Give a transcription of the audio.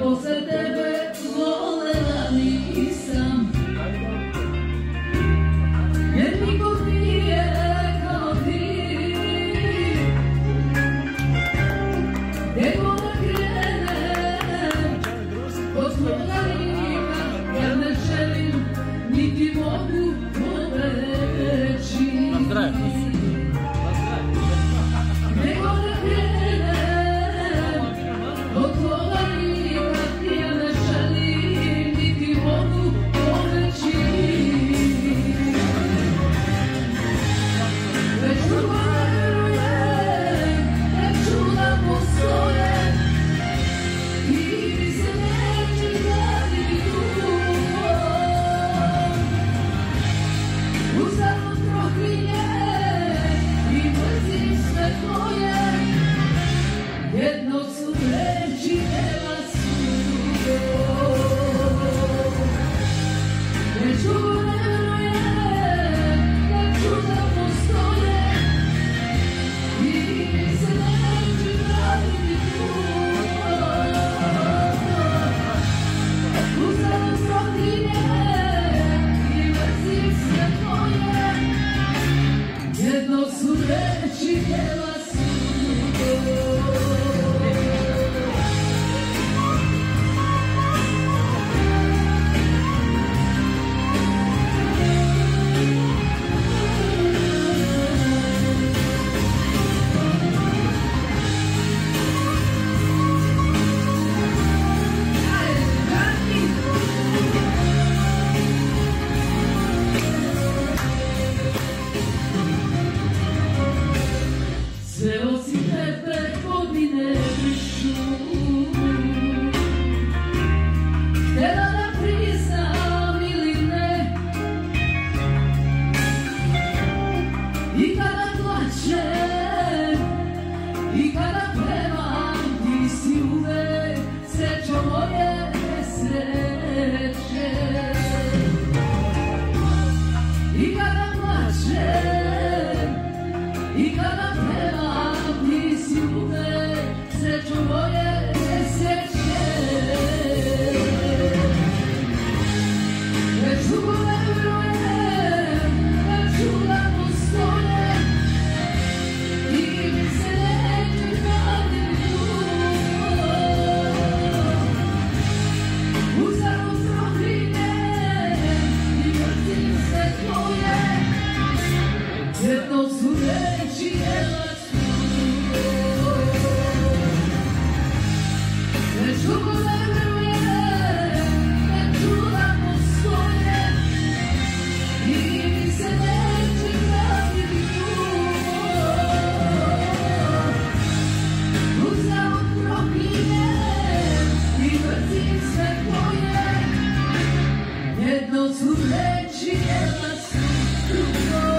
posle tebe volela nisam, jer nikog nije kao ti. Gdje god da krenem, od tvoga lika, ja ne želim, niti mogu pobeći. Gdje god da krenem, od tvoga lika, ja ne želim, niti mogu pobeći. Već dugo ne verujem, da čuda postoje i mi se neće vratiti dugo. Uzalud proklinje i mrzim sve tvoje, jedno su reči, nema sugo. Već dugo ne verujem, da čuda postoje i mi se neće vratiti dugo. Uzalud proklinje i mrzim sve tvoje, jedno su reči, nema sugo. Sve osim tebe godine brišu, htjela da priznam ili ne, i kada plačem, i kada pevam, ti si uvek srećo moje nesreće. I kada plačem, i kada pevam, ti si uvek srećo moje nesreće. Već dugo ne verujem, da čuda postoje i mi se neće vratiti dugo. Uzalud proklinjem i mrzim sve tvoje, jedno su reči, nema sugo. Već dugo ne verujem, da čuda postoje i mi se neće vratiti dugo. Uzalud proklinjem i mrzim sve tvoje, jedno su reči, nema sugo.